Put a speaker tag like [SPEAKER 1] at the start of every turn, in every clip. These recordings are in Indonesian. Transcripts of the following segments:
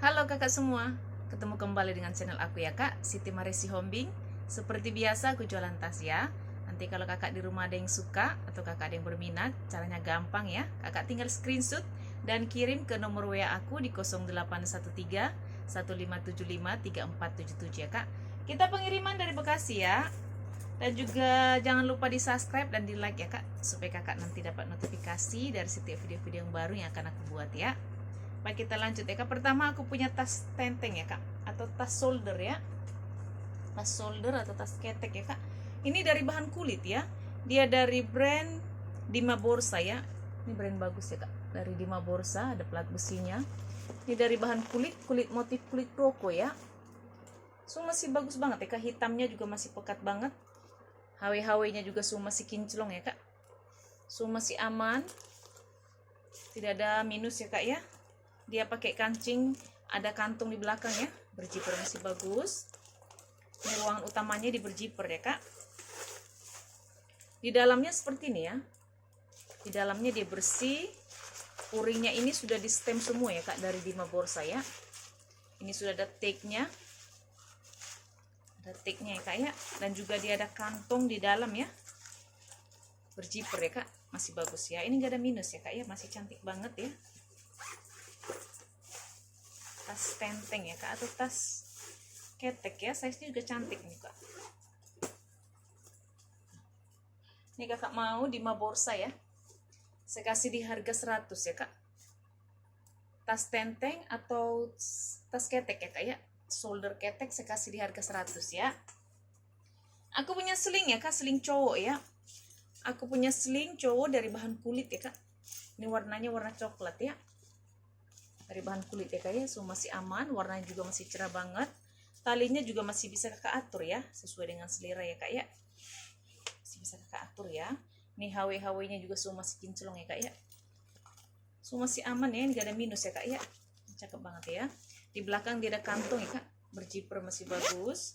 [SPEAKER 1] Halo kakak semua, ketemu kembali dengan channel aku ya kak, Siti Maresi Hombing. Seperti biasa aku jualan tas ya. Nanti kalau kakak di rumah ada yang suka atau kakak ada yang berminat, caranya gampang ya. Kakak tinggal screenshot dan kirim ke nomor WA aku di 0813 1575 3477 ya kak. Kita pengiriman dari Bekasi ya. Dan juga jangan lupa di subscribe dan di like ya kak, supaya kakak nanti dapat notifikasi dari setiap video-video yang baru yang akan aku buat ya. Baik, kita lanjut ya kak. Pertama aku punya tas tenteng ya kak, atau tas shoulder ya. Tas shoulder atau tas ketek ya kak. Ini dari bahan kulit ya. Dia dari brand Dima Borsa ya. Ini brand bagus ya kak. Dari Dima Borsa, ada plat besinya. Ini dari bahan kulit, kulit motif kulit roko ya. So masih bagus banget ya kak. Hitamnya juga masih pekat banget. HW-HW-nya juga so masih kinclong ya kak. So masih aman. Tidak ada minus ya kak ya. Dia pakai kancing, ada kantung di belakang ya, berjiper masih bagus. Ini ruangan utamanya di berjiper ya kak. Di dalamnya seperti ini ya. Di dalamnya dia bersih. Puringnya ini sudah di stem semua ya kak, dari Dima Borsa ya. Ini sudah ada tag-nya. Ada tag-nya ya kak ya. Dan juga dia ada kantong di dalam ya. Berjiper ya kak, masih bagus ya. Ini gak ada minus ya kak ya, masih cantik banget ya. Tas tenteng ya kak, atau tas ketek ya, size nya juga cantik nih kak. Ini kakak mau Dima Borsa ya, saya kasih di harga 100 ya kak. Tas tenteng atau tas ketek ya kak ya, shoulder ketek, saya kasih di harga 100 ya. Aku punya sling ya kak, sling cowok ya. Aku punya sling cowok dari bahan kulit ya kak. Ini warnanya warna coklat ya, dari bahan kulit ya kak ya. So masih aman, warnanya juga masih cerah banget. Talinya juga masih bisa kakak atur ya, sesuai dengan selera ya kak ya. Masih bisa kakak atur ya. Ini HW nya juga so masih kinclong ya kak ya. So masih aman ya, ini gak ada minus ya kak ya. Cakep banget ya. Di belakang dia ada kantong ya kak, berjiper masih bagus.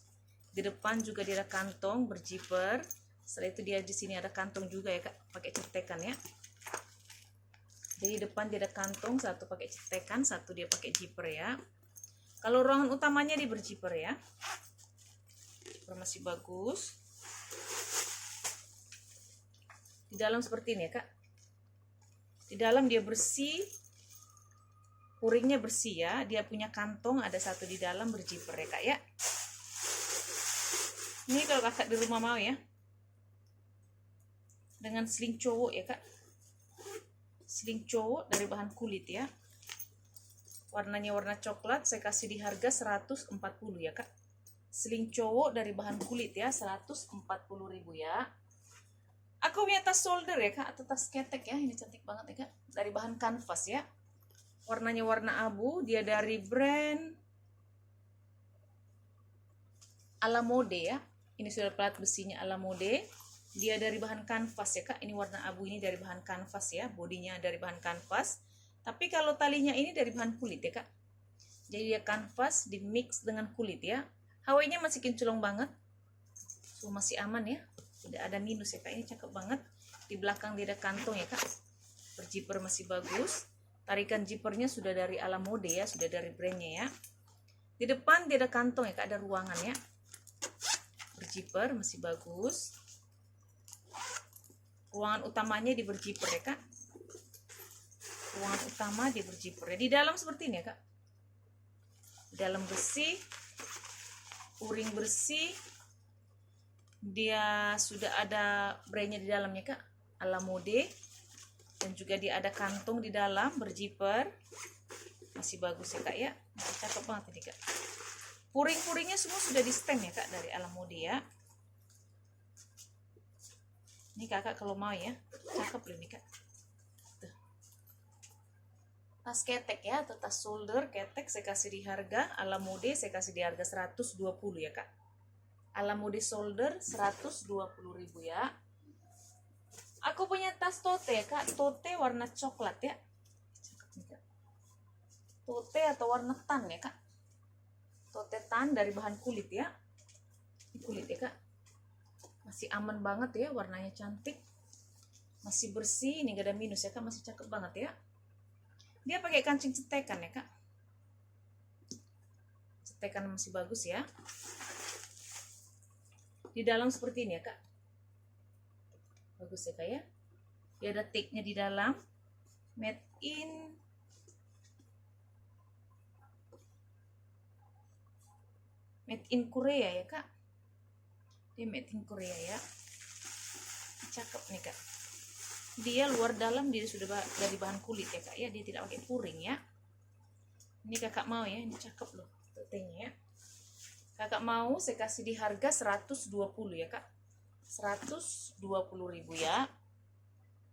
[SPEAKER 1] Di depan juga dia ada kantong berjiper. Setelah itu dia di sini ada kantong juga ya kak, pakai cetekan ya. Jadi depan dia ada kantong, satu pakai cetekan, satu dia pakai zipper ya. Kalau ruangan utamanya dia berzipper ya. Zipper masih bagus. Di dalam seperti ini ya kak. Di dalam dia bersih. Puringnya bersih ya. Dia punya kantong, ada satu di dalam berzipper ya kak ya. Ini kalau kakak di rumah mau ya. Dengan sling cowok ya kak. Sling cowok dari bahan kulit ya. Warnanya warna coklat, saya kasih di harga 140 ya kak. Sling cowok dari bahan kulit ya, 140.000 ya. Aku punya tas shoulder ya kak, atau tas ketek ya. Ini cantik banget ya kak, dari bahan kanvas ya. Warnanya warna abu, dia dari brand Alamode ya. Ini sudah plat besinya Alamode. Dia dari bahan kanvas ya kak. Ini warna abu, ini dari bahan kanvas ya. Bodinya dari bahan kanvas. Tapi kalau talinya ini dari bahan kulit ya kak. Jadi dia kanvas di mix dengan kulit ya. HW-nya masih kinclong banget. So masih aman ya. Tidak ada minus ya kak. Ini cakep banget. Di belakang dia ada kantong ya kak. Berjiper masih bagus. Tarikan jipernya sudah dari Alamode ya. Sudah dari brandnya ya. Di depan dia ada kantong ya kak. Ada ruangan ya. Berjiper masih bagus. Ruangan utamanya di berjiper ya kak. Ruangan utama di berjiper ya. Di dalam seperti ini ya kak. Di dalam bersih. Puring bersih. Dia sudah ada brandnya di dalamnya kak. Alamode. Dan juga dia ada kantong di dalam berjiper. Masih bagus ya kak ya. Masih cakep banget ini kak. Puring-puringnya semua sudah di stem ya kak, dari Alamode ya. Ini kakak kalau mau ya, cakep loh ini kak. Tuh. Tas ketek ya, atau tas shoulder ketek, saya kasih di harga Alamode, saya kasih di harga 120 ya kak. Alamode shoulder 120.000 ya. Aku punya tas tote ya kak, tote warna coklat ya. Cakep nih kak. Tote atau warna tan ya kak. Tote tan dari bahan kulit ya. Ini kulit ya kak. Masih aman banget ya, warnanya cantik. Masih bersih, ini gak ada minus ya kak, masih cakep banget ya. Dia pakai kancing cetekan ya kak. cetekan masih bagus ya. Di dalam seperti ini ya kak, bagus ya kak ya. Dia ada tag-nya di dalam, made in Korea ya kak. Dia made in Korea ya, cakep nih kak. Dia luar dalam dia sudah dari bahan kulit ya kak ya, dia tidak pakai puring ya. Ini kakak mau ya, ini cakep loh totenya ya. Kakak mau saya kasih di harga 120 ya kak, 120.000 ya.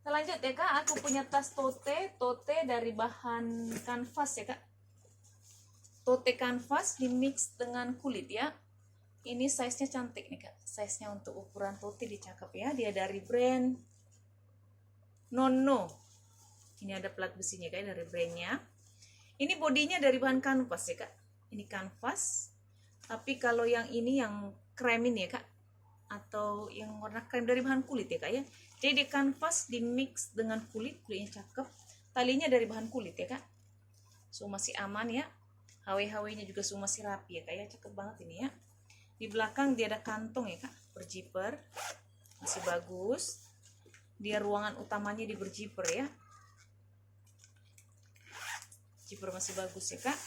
[SPEAKER 1] Kita lanjut ya kak, aku punya tas tote dari bahan kanvas ya kak. Tote kanvas di mix dengan kulit ya. Ini size nya cantik nih kak, size nya untuk ukuran tote dia cakep ya. Dia dari brand Nono. Ini ada plat besinya kayak dari brandnya. Ini bodinya dari bahan kanvas ya kak. Ini kanvas. Tapi kalau yang ini yang krem ini ya kak, atau yang warna krem dari bahan kulit ya kak ya. Jadi kanvas di mix dengan kulit, kulitnya cakep. Talinya dari bahan kulit ya kak. So masih aman ya. HW-HW-nya juga semua masih rapi ya kak ya. Cakep banget ini ya. Di belakang dia ada kantong ya kak, berjiper. Masih bagus. Dia ruangan utamanya di berjiper ya. Jiper masih bagus ya kak.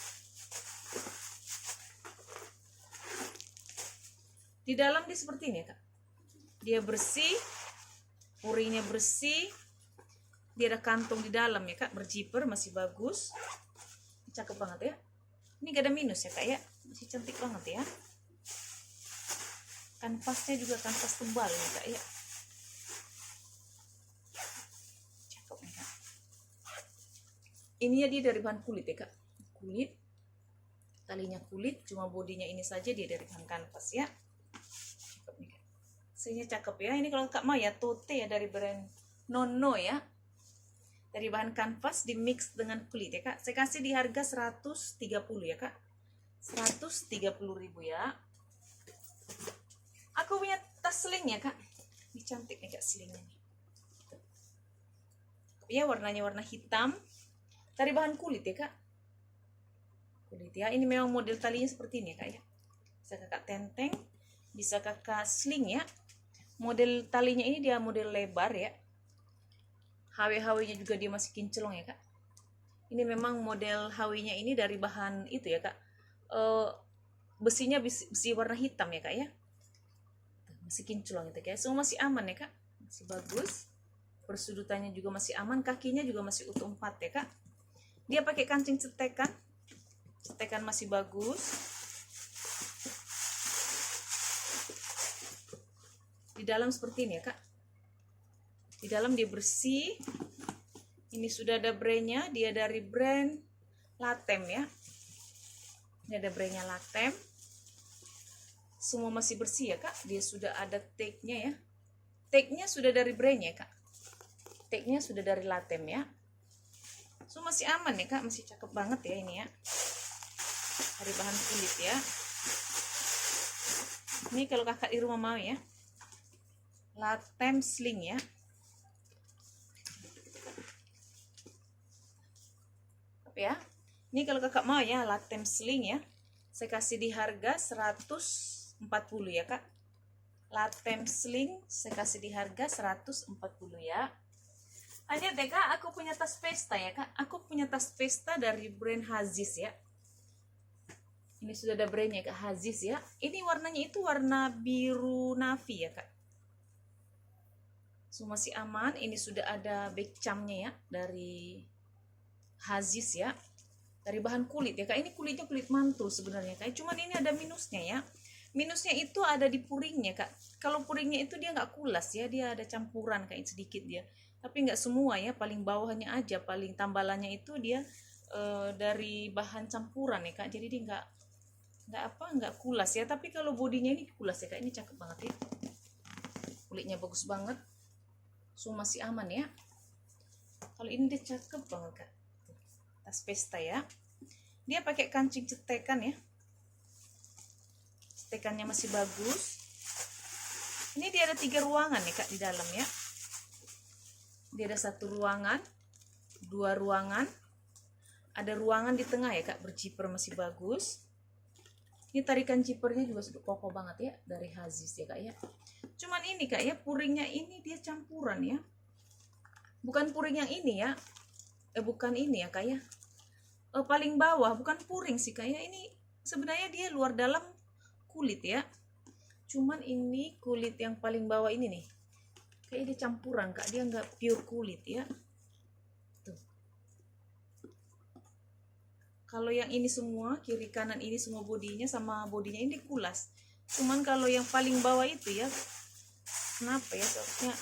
[SPEAKER 1] Di dalam dia seperti ini ya kak. Dia bersih, puringnya bersih. Dia ada kantong di dalam ya kak, berjiper masih bagus. Cakep banget ya. Ini gak ada minus ya kak ya, masih cantik banget ya. Kanvasnya juga kanvas tebal ya kak ya. Cakep nih kak. Ini ya dia dari bahan kulit ya kak. Kulit, talinya kulit, cuma bodinya ini saja dia dari bahan kanvas ya. Cakep nih kak. Sehingga cakep ya. Ini kalau kak mau ya tote ya dari brand Nono ya. Dari bahan kanvas di mix dengan kulit ya kak. Saya kasih di harga 130 ya kak. 130.000 ya. Aku punya tas sling ya kak. Ini cantik nih kak slingnya nih. Ya warnanya warna hitam. Dari bahan kulit ya kak. Kulit ya. Ini memang model talinya seperti ini ya kak ya. Bisa kakak tenteng. Bisa kakak sling ya. Model talinya ini dia model lebar ya. HW-HW-nya juga dia masih kinclong ya kak. Ini memang model HW-nya ini dari bahan itu ya kak. Besinya besi warna hitam ya kak ya. Masih kinclong itu kak. Semua masih aman ya kak. Masih bagus. Persudutannya juga masih aman. Kakinya juga masih utuh 4 ya kak. Dia pakai kancing cetekan. Cetekan masih bagus. Di dalam seperti ini ya kak. Di dalam dia bersih. Ini sudah ada brandnya. Dia dari brand Latem ya. Ini ada brandnya Latem. Semua masih bersih ya kak. Dia sudah ada tag-nya ya. Tag-nya sudah dari brandnya kak. Tag-nya sudah dari Latem ya. So masih aman ya kak. Masih cakep banget ya ini ya. Dari bahan kulit ya. Ini kalau kakak di rumah mau ya. Latem sling ya. Ya. Ini kalau kakak mau ya Latem sling ya. Saya kasih di harga 140 ya kak. Latem sling saya kasih di harga 140 ya. Lanjut ya kak, aku punya tas pesta ya kak. Aku punya tas pesta dari brand Haziz ya. Ini sudah ada brandnya kak, Haziz ya. Ini warnanya itu warna biru navy ya kak. So masih aman. Ini sudah ada back camnya ya dari Haziz ya. Dari bahan kulit ya kak. Ini kulitnya kulit mantul sebenarnya kak. Cuman ini ada minusnya ya. Minusnya itu ada di puringnya kak. Kalau puringnya itu dia nggak kulas ya. Dia ada campuran kayak sedikit dia. Tapi nggak semua ya. Paling bawahnya aja. Paling tambalannya itu dia dari bahan campuran ya kak. Jadi dia nggak kulas ya. Tapi kalau bodinya ini kulas ya kak. Ini cakep banget ya. Kulitnya bagus banget. So masih aman ya. Kalau ini dia cakep banget kak. Tas pesta ya. Dia pakai kancing cetekan ya. Cetekannya masih bagus. Ini dia ada 3 ruangan ya kak di dalam ya. Dia ada 1 ruangan, 2 ruangan. Ada ruangan di tengah ya kak, berjiper masih bagus. Ini tarikan zippernya juga sudah kokoh banget ya, dari Hazis ya kak ya. Cuman ini kak ya, puringnya ini dia campuran ya, bukan puring yang ini ya, bukan ini ya kak ya, paling bawah bukan puring sih kak ya, ini sebenarnya dia luar dalam kulit ya. Cuman ini kulit yang paling bawah ini nih, kayak dia campuran kak, dia nggak pure kulit ya. Tuh. Kalau yang ini semua, kiri kanan ini semua bodinya sama bodinya ini kulas. Cuman kalau yang paling bawah itu ya, kenapa ya, seharusnya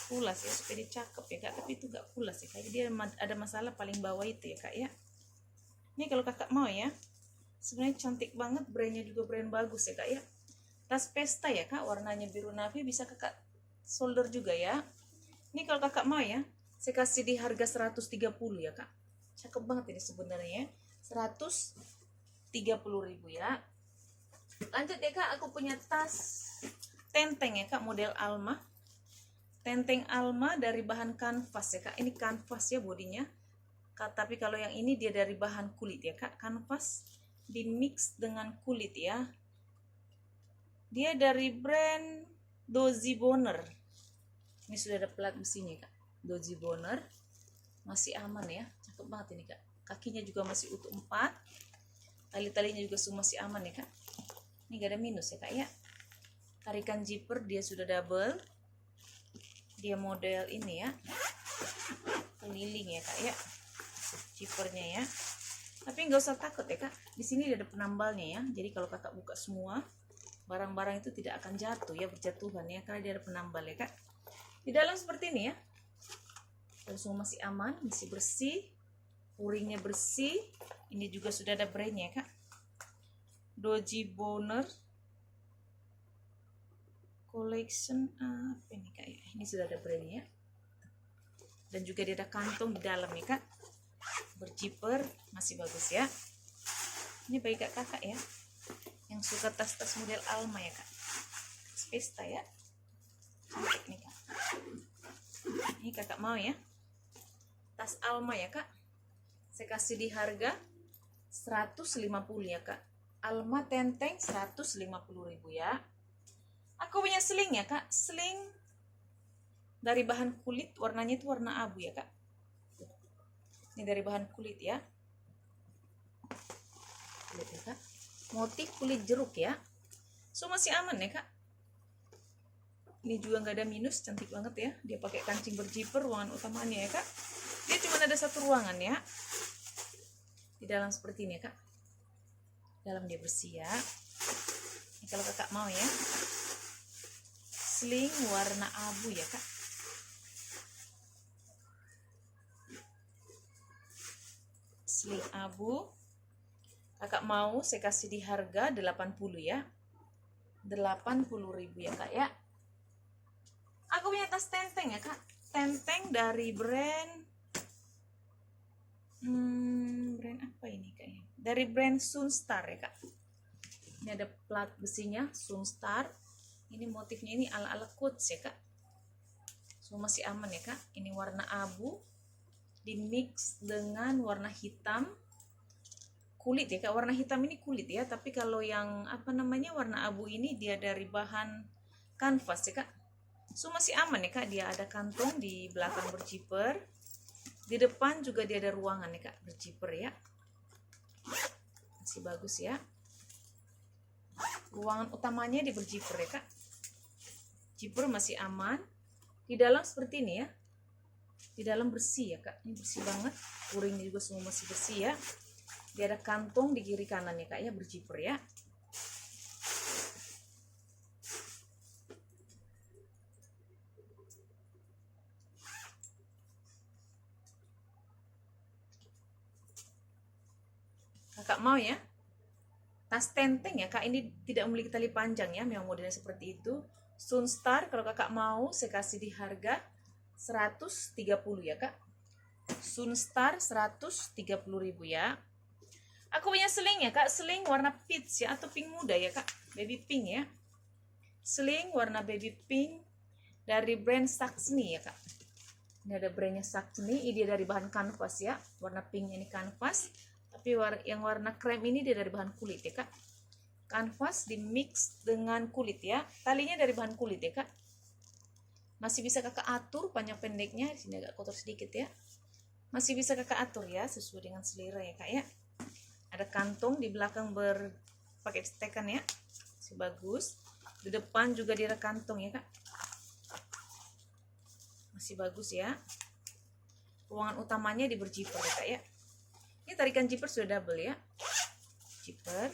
[SPEAKER 1] kulas ya, supaya dia cakep ya kak, tapi itu gak kulas ya kak, dia ada masalah paling bawah itu ya kak ya. Ini kalau kakak mau ya, sebenarnya cantik banget, brandnya juga brand bagus ya kak ya. Tas pesta ya kak, warnanya biru navy, bisa kakak solder juga ya. Ini kalau kakak mau ya, saya kasih di harga 130 ya kak. Cakep banget ini sebenarnya, 130.000 ya. Lanjut ya kak, aku punya tas tenteng ya kak, model Alma. Tenteng Alma dari bahan kanvas ya kak. Ini kanvas ya bodinya kak, tapi kalau yang ini dia dari bahan kulit ya kak. Kanvas dimix dengan kulit ya. Dia dari brand Dozy Bonner. Ini sudah ada plat besinya kak, Dozy Bonner. Masih aman ya, cakep banget ini kak. Kakinya juga masih utuh 4, tali-talinya juga masih aman ya kak. Ini gak ada minus ya kak ya. Tarikan zipper dia sudah double, dia model ini ya, keliling ya kak ya, zippernya ya. Tapi nggak usah takut ya kak, di sini ada penambalnya ya, jadi kalau kakak buka semua barang-barang itu tidak akan jatuh ya, berjatuhan ya, karena dia ada penambal ya kak. Di dalam seperti ini ya, semua masih aman, masih bersih, puringnya bersih. Ini juga sudah ada brandnya kak, Dozy Bonner Collection apa ini kak ya, ini sudah ada brandnya, dan juga dia ada kantong di dalam ya kak, berzipper, masih bagus ya. Ini bagi kakak ya yang suka tas-tas model Alma ya kak, pesta ya, cantik nih kak. Ini kakak mau ya, tas Alma ya kak, saya kasih di harga 150 ya kak. Alma tenteng 150.000 ya. Aku punya sling ya kak, sling dari bahan kulit, warnanya itu warna abu ya kak. Ini dari bahan kulit ya, kulit ya kak, motif kulit jeruk ya. So masih aman ya kak. Ini juga nggak ada minus, cantik banget ya. Dia pakai kancing berzipper, ruangan utamanya ya kak. Dia cuma ada satu ruangan ya. Di dalam seperti ini ya kak. Dalam dia bersih ya. Ini kalau kakak mau ya, sling warna abu ya kak. Sling abu. Kakak mau saya kasih di harga 80 ya. 80.000 ya kak ya. Aku punya tas tenteng ya kak, tenteng dari brand brand apa ini kayaknya, dari brand Sunstar ya kak. Ini ada plat besinya Sunstar. Ini motifnya ini ala-ala coach ya kak. So masih aman ya kak. Ini warna abu dimix dengan warna hitam kulit ya kak. Warna hitam ini kulit ya, tapi kalau yang apa namanya warna abu ini dia dari bahan kanvas ya kak. So masih aman ya kak, dia ada kantong di belakang berzipper, di depan juga dia ada ruangan ya kak, berzipper ya, masih bagus ya. Ruangan utamanya di berzipper ya kak, zipper masih aman. Di dalam seperti ini ya, di dalam bersih ya kak, ini bersih banget, puringnya juga semua masih bersih ya. Dia ada kantong di kiri kanan ya kak ya, berzipper ya. Kakak mau ya, tas tenteng ya kak, ini tidak memiliki tali panjang ya, memang modelnya seperti itu. Sunstar, kalau kakak mau saya kasih di harga 130 ya kak. Sunstar 130.000 ya. Aku punya sling ya kak, sling warna peach ya, atau pink muda ya kak, baby pink ya. Sling warna baby pink dari brand Saxony ya kak. Ini ada brandnya Saxony, ini dari bahan kanvas ya, warna pinknya ini kanvas. Tapi yang warna krem ini dia dari bahan kulit ya kak. Kanvas di mix dengan kulit ya. Talinya dari bahan kulit ya kak. Masih bisa kakak atur panjang pendeknya. Di sini agak kotor sedikit ya. Masih bisa kakak atur ya sesuai dengan selera ya kak ya. Ada kantong di belakang pakai stekan ya. Masih bagus. Di depan juga dia ada kantong ya kak. Masih bagus ya. Ruangan utamanya di berjiper ya kak ya. Ini tarikan zipper sudah double ya. Zipper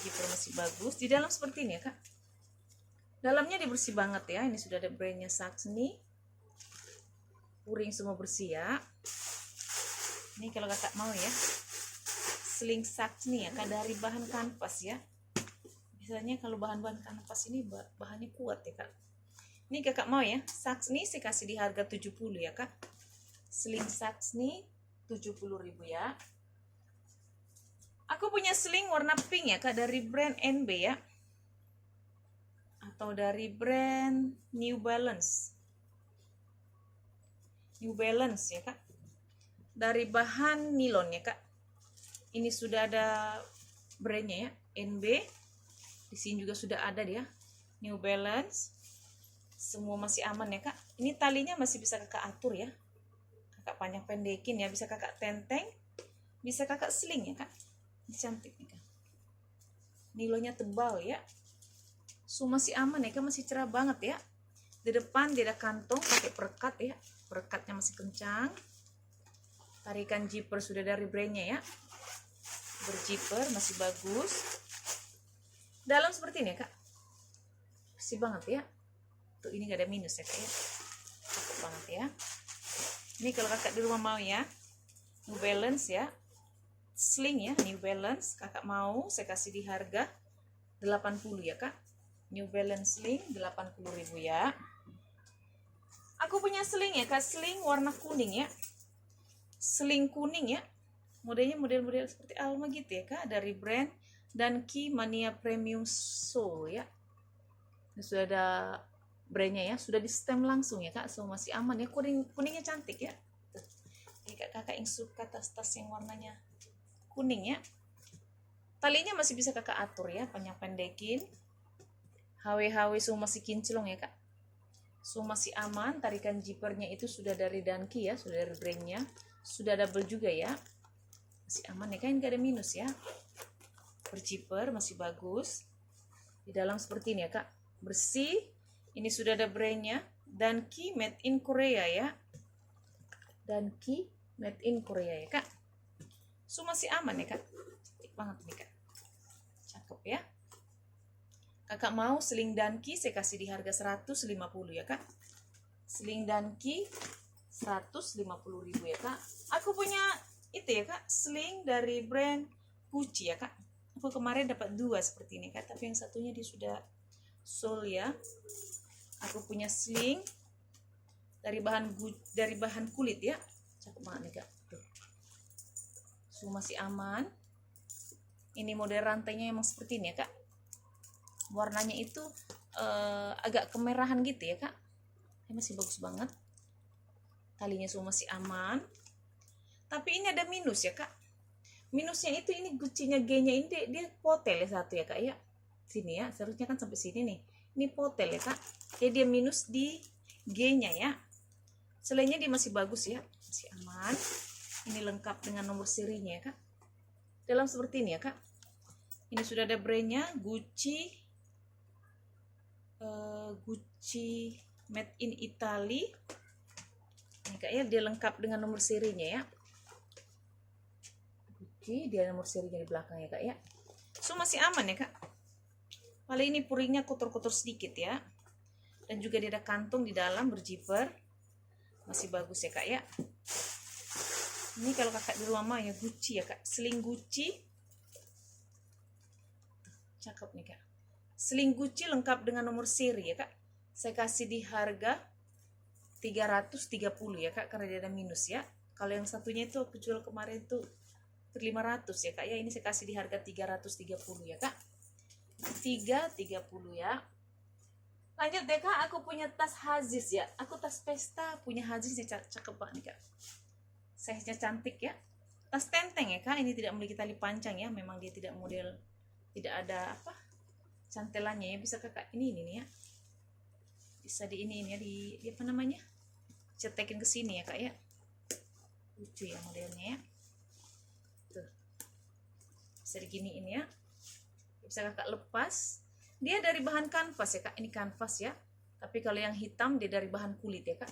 [SPEAKER 1] masih bagus. Di dalam seperti ini ya kak. Dalamnya dibersih banget ya. Ini sudah ada brandnya Saxony. Puring semua bersih ya. Ini kalau kakak mau ya, sling Saxony ya kak, dari bahan kanvas ya. Biasanya kalau bahan-bahan kanvas ini bahannya kuat ya kak. Ini kakak mau ya, Saxony saya kasih di harga 70 ya kak. Sling Saxony 70.000 ya. Aku punya sling warna pink ya kak, dari brand NB ya, atau dari brand New Balance ya kak, dari bahan nilon ya kak. Ini sudah ada brandnya ya, NB. Di sini juga sudah ada dia, New Balance. Semua masih aman ya kak. Ini talinya masih bisa kakak atur ya, kakak panjang pendekin ya, bisa kakak tenteng, bisa kakak sling ya kak. Ini cantik nih kak, nilonnya tebal ya. Masih aman ya kak, masih cerah banget ya. Di depan dia ada kantong pakai perekat ya, perekatnya masih kencang. Tarikan zipper sudah dari brandnya ya, berzipper masih bagus. Dalam seperti ini ya kak, bersih banget ya. Tuh ini gak ada minus ya kak ya, cakep banget ya. Ini kalau kakak di rumah mau ya, New Balance ya, sling ya, New Balance. Kakak mau saya kasih di harga 80 ya kak. New Balance sling 80.000 ya. Aku punya sling ya kak, sling warna kuning ya, sling kuning ya. Modelnya model-model seperti Alma gitu ya kak, dari brand Danki Mania Premium Soul ya. Ini sudah ada brandnya ya, sudah di stem langsung ya kak. Masih aman ya, kuningnya cantik ya. Ini kakak yang suka tas-tas yang warnanya kuning ya. Talinya masih bisa kakak atur ya, panjang pendekin. HW semua masih kinclong ya kak. Masih aman. Tarikan zippernya itu sudah dari Danki ya, sudah dari brandnya. Sudah double juga ya. Masih aman ya kan, gak ada minus ya. Berzipper masih bagus. Di dalam seperti ini ya kak, bersih. Ini sudah ada brandnya, Danki made in Korea ya. Danki made in Korea ya kak. Masih aman ya kak, cantik banget nih kak, cakep ya. Kakak mau sling Danki saya kasih di harga 150 ya kak. Sling Danki 150.000 ya kak. Aku punya itu ya kak, sling dari brand Gucci ya kak. Aku kemarin dapat 2 seperti ini kak, tapi yang satunya dia sudah sold ya. Aku punya sling dari bahan kulit ya, cakep banget nih kak. Masih aman. Ini model rantainya emang seperti ini ya kak. Warnanya itu agak kemerahan gitu ya kak. Ini masih bagus banget. Talinya semua masih aman. Tapi ini ada minus ya kak. Minusnya itu ini Gucci-nya G-nya ini dia potel ya satu ya kak ya. Sini ya, seharusnya kan sampai sini nih. Ini potel ya kak. Jadi dia minus di G-nya ya. Selainnya dia masih bagus ya, masih aman. Ini lengkap dengan nomor serinya ya kak. Dalam seperti ini ya kak. Ini sudah ada brandnya Gucci, Gucci made in Italy. Ini kak ya, dia lengkap dengan nomor serinya ya. Gucci, dia nomor serinya di belakang ya kak ya. Masih aman ya kak. Paling ini puringnya kotor-kotor sedikit ya. Dan juga dia ada kantong di dalam berzipper. Masih bagus ya kak ya. Ini kalau kakak di rumah mah ya Gucci ya kak, sling Gucci. Cakep nih kak. Sling Gucci lengkap dengan nomor seri ya kak. Saya kasih di harga 330 ya kak, karena dia ada minus ya. Kalau yang satunya itu aku jual kemarin tuh 500 ya kak ya. Ini saya kasih di harga 330 ya kak. 330 ya. Lanjut deh kak, aku punya tas Haziz ya. Aku tas pesta punya Haziz ya, cakep banget nih kak. Size-nya cantik ya. tas tenteng ya kak. Ini tidak memiliki tali panjang ya, memang dia tidak model, tidak ada apa cantelannya ya. Bisa kakak ini nih ya, bisa di ini ya, di apa namanya, cetekin ke sini ya kak ya. Lucu ya modelnya ya, tuh bisa diginiin ya, bisa kakak lepas. Dia dari bahan kanvas ya kak, ini kanvas ya, tapi kalau yang hitam dia dari bahan kulit ya kak.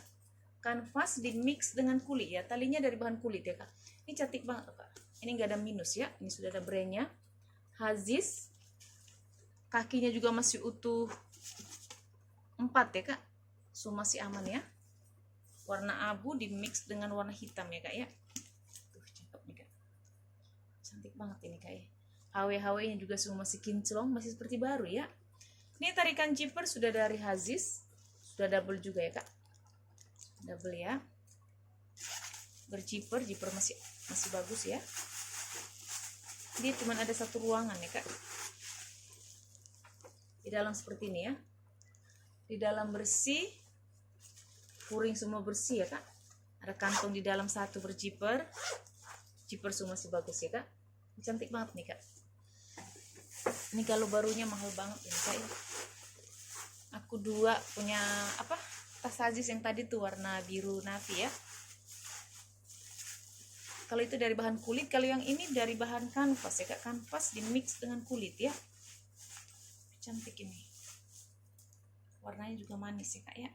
[SPEAKER 1] Kanvas di mix dengan kulit ya, talinya dari bahan kulit ya kak. Ini cantik banget kak, ini nggak ada minus ya, ini sudah ada brandnya Haziz. Kakinya juga masih utuh 4 ya kak, so masih aman ya. Warna abu di mix dengan warna hitam ya kak ya. Tuh cakep nih kak, cantik banget ini kak ya. HW nya juga semua masih kinclong, masih seperti baru ya. Ini tarikan zipper sudah dari Haziz, sudah double juga ya kak, double ya, berzipper, zipper masih bagus ya. Dia cuma ada satu ruangan ya kak, di dalam seperti ini ya. Di dalam bersih, puring semua bersih ya kak. Ada kantong di dalam satu berzipper, zipper semua masih bagus ya kak. Cantik banget nih kak. Ini kalau barunya mahal banget ini kak ya. Aku dua punya apa, tas Haziz yang tadi tuh warna biru navy ya. Kalau itu dari bahan kulit, kalau yang ini dari bahan kanvas ya kak. Kanvas di mix dengan kulit ya. Cantik ini, warnanya juga manis ya kak ya.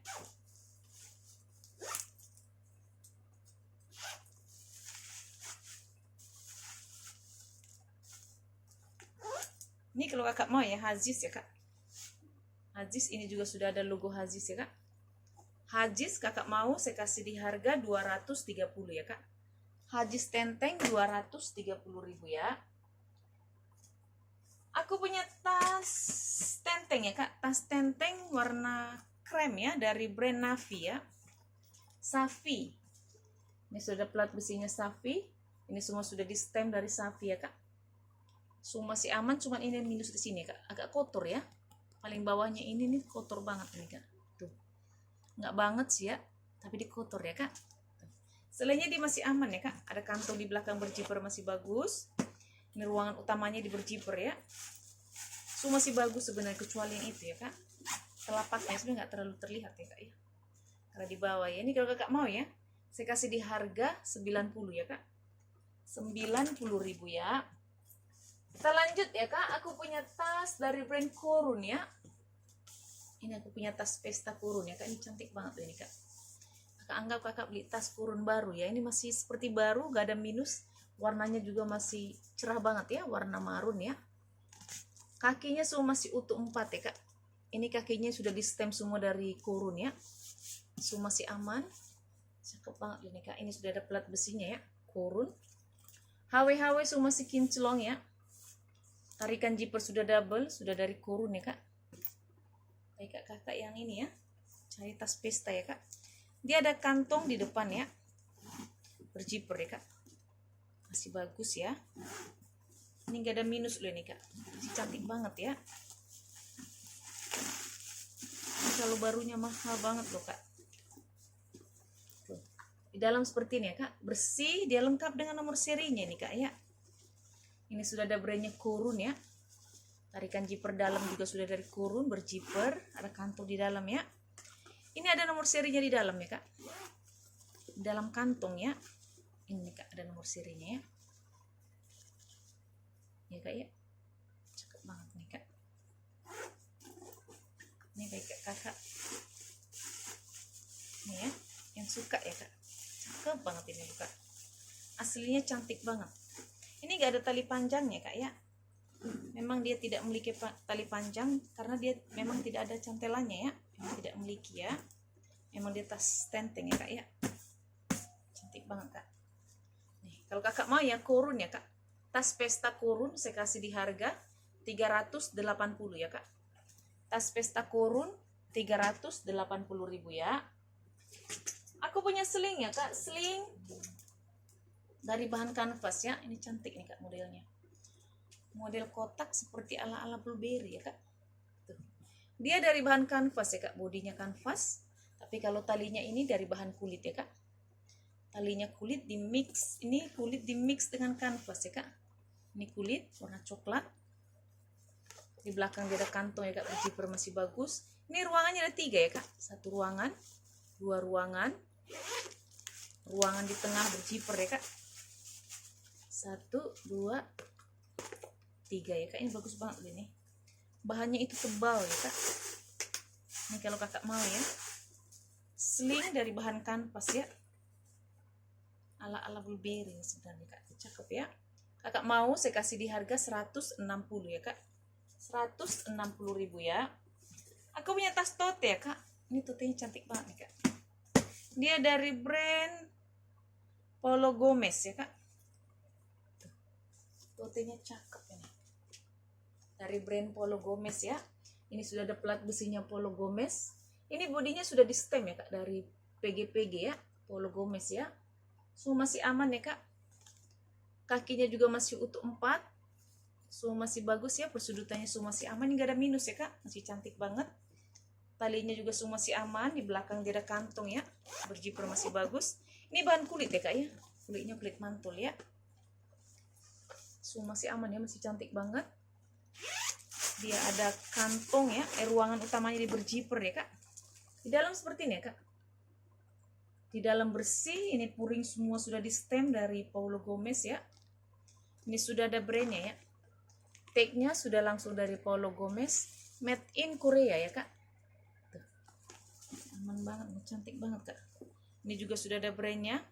[SPEAKER 1] Ini kalau kakak mau ya Haziz ya kak. Haziz ini juga sudah ada logo Haziz ya kak. Haziz kakak mau saya kasih di harga 230 ya kak. Haziz tenteng 230.000 ya. Aku punya tas tenteng ya kak, tas tenteng warna krem ya, dari brand Navy ya, Safi. Ini sudah plat besinya Safi. Ini semua sudah di stem dari Safi ya kak. Semua masih aman, cuman ini minus di sini kak, agak kotor ya. Paling bawahnya ini nih kotor banget nih kak. Tuh, nggak banget sih ya, tapi di kotor ya kak. Selainnya dia masih aman ya kak. Ada kantong di belakang berzipper masih bagus. Ini ruangan utamanya di berzipper ya. Semua masih bagus sebenarnya, kecuali yang itu ya kak. Telapaknya sebenarnya nggak terlalu terlihat ya kak ya, karena di bawah ya. Ini kalau kakak mau ya, saya kasih di harga 90 ya kak. 90.000 ya. Kita lanjut ya kak. Aku punya tas dari brand Korun ya. Ini aku punya tas pesta Korun ya kak. Ini cantik banget ini kak. Kakak anggap kakak beli tas Korun baru ya. Ini masih seperti baru, gak ada minus. Warnanya juga masih cerah banget ya, warna marun ya. Kakinya semua masih utuh 4 ya kak. Ini kakinya sudah di stem semua dari Korun ya. Semua masih aman. Cakep banget ini kak. Ini sudah ada plat besinya ya, Korun. HW semua masih kinclong ya. Tarikan zipper sudah double, sudah dari Korun ya kak. Kayak kakak yang ini ya, cari tas pesta ya kak. Dia ada kantong di depan ya, berzipper ya kak, masih bagus ya. Ini gak ada minus loh ini kak, masih cantik banget ya. Ini kalau barunya mahal banget loh kak. Tuh, di dalam seperti ini ya kak, bersih, dia lengkap dengan nomor serinya nih kak ya. Ini sudah ada brandnya Korun ya. Tarikan zipper dalam juga sudah dari Korun, berzipper, ada kantong di dalam ya. Ini ada nomor serinya di dalam ya kak, di dalam kantong ya. Ini kak, ada nomor serinya ya. Ya kak ya, cakep banget nih kak. Ini baik kakak. Ini ya, yang suka ya kak, cakep banget ini kak. Aslinya cantik banget. Ini gak ada tali panjangnya kak ya. Memang dia tidak memiliki tali panjang karena dia memang tidak ada cantelannya ya. Memang tidak memiliki ya. Memang dia tas tenteng ya kak ya. Cantik banget kak. Nih, kalau kakak mau ya Korun ya kak. Tas pesta Korun saya kasih di harga 380 ya kak. Tas pesta Korun 380.000 ya. Aku punya sling ya kak, sling dari bahan kanvas ya. Ini cantik nih kak modelnya. Model kotak seperti ala-ala blueberry ya kak. Tuh. Dia dari bahan kanvas ya kak, bodinya kanvas. Tapi kalau talinya ini dari bahan kulit ya kak. talinya kulit di mix, ini kulit di mix dengan kanvas ya kak. Ini kulit warna coklat, di belakang dia ada kantong ya kak, berjiper masih bagus. Ini ruangannya ada 3 ya kak, 1 ruangan, 2 ruangan, ruangan di tengah berjiper ya kak, 1, 2, 3 ya kak. Ini bagus banget ini, bahannya itu tebal ya kak. Ini kalau kakak mau ya, sling dari bahan kanvas ya, ala-ala blueberry sebenarnya kak, cakep ya. Kakak mau saya kasih di harga 160 ya kak, 160.000 ya. Aku punya tas tote ya kak, ini totenya cantik banget nih kak. Dia dari brand Polo Gomez ya kak, totenya cakep ini, dari brand Polo Gomez ya. Ini sudah ada plat besinya Polo Gomez. Ini bodinya sudah di stem ya kak, dari PG ya, Polo Gomez ya. Semua masih aman ya kak, kakinya juga masih utuh 4, semua masih bagus ya, persudutannya semua masih aman, nggak ada minus ya kak, masih cantik banget. Talinya juga semua masih aman, di belakang dia ada kantong ya, berjiper masih bagus. Ini bahan kulit ya kak ya, kulitnya kulit mantul ya, semua masih aman ya, masih cantik banget. Dia ada kantong ya, ruangan utamanya di berjiper ya kak. Di dalam seperti ini ya kak, di dalam bersih, ini puring semua sudah di stem dari Polo Gomez ya. Ini sudah ada brandnya ya, tag-nya sudah langsung dari Polo Gomez, made in Korea ya kak. Tuh, aman banget, cantik banget kak. Ini juga sudah ada brandnya,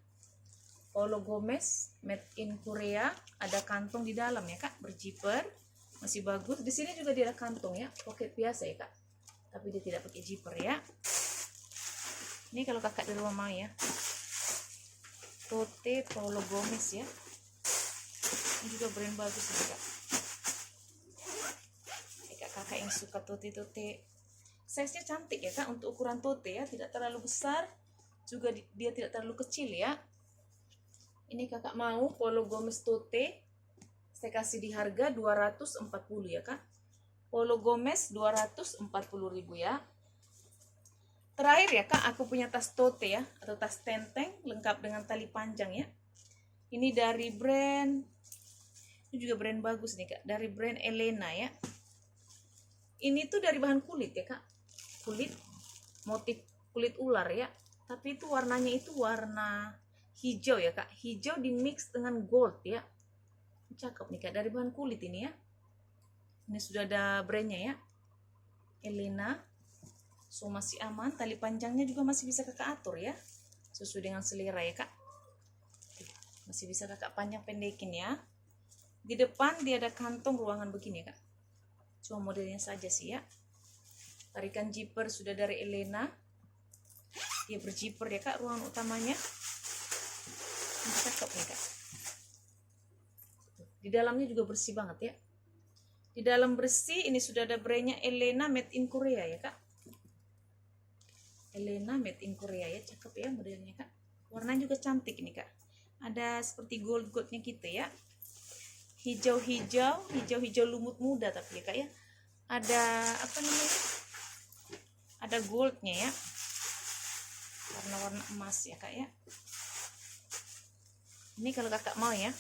[SPEAKER 1] Polo Gomez, made in Korea. Ada kantong di dalam ya kak, berjiper masih bagus. Di sini juga dia ada kantong ya, pocket biasa ya kak, tapi dia tidak pakai zipper ya. Ini kalau kakak di rumah mau ya, tote Polo Gomez ya, ini juga brand bagus nih kak. Kakak yang suka tote-tote, size nya cantik ya kak, untuk ukuran tote ya, tidak terlalu besar juga dia tidak terlalu kecil ya. Ini kakak mau Polo Gomez tote, saya kasih di harga 240 ya kak. Polo Gomez 240.000 ya. Terakhir ya kak, aku punya tas tote ya, atau tas tenteng lengkap dengan tali panjang ya. Ini dari brand, ini juga brand bagus nih kak, dari brand Elena ya. Ini tuh dari bahan kulit ya kak, kulit motif kulit ular ya, tapi itu warnanya itu warna hijau ya kak, hijau di mix dengan gold ya. Cakep nih kak, dari bahan kulit ini ya. Ini sudah ada brandnya ya, Elena. So masih aman, tali panjangnya juga masih bisa kakak atur ya, sesuai dengan selera ya kak. Masih bisa kakak panjang pendekin ya. Di depan dia ada kantong ruangan begini ya kak, cuma modelnya saja sih ya. Tarikan zipper sudah dari Elena, dia berzipper ya kak, ruangan utamanya. Ini cakep nih kak. Di dalamnya juga bersih banget ya, di dalam bersih. Ini sudah ada brandnya Elena made in Korea ya kak, Elena made in Korea ya, cakep ya modelnya kak. Warnanya juga cantik ini kak, ada seperti gold-goldnya gitu ya, hijau-hijau lumut muda tapi ya kak ya. Ada apa namanya, ada goldnya ya, warna-warna emas ya kak ya. Ini kalau kakak mau ya,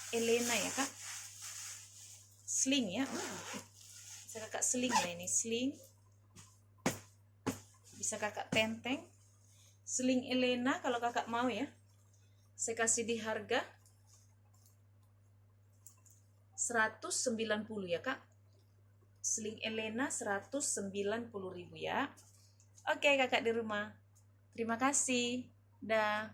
[SPEAKER 1] Elena ya kak, sling ya, bisa kakak sling lah, ini sling, bisa kakak tenteng. Sling Elena kalau kakak mau ya, saya kasih di harga 190 ya kak. Sling Elena 190.000 ya. Oke kakak di rumah, terima kasih, dah.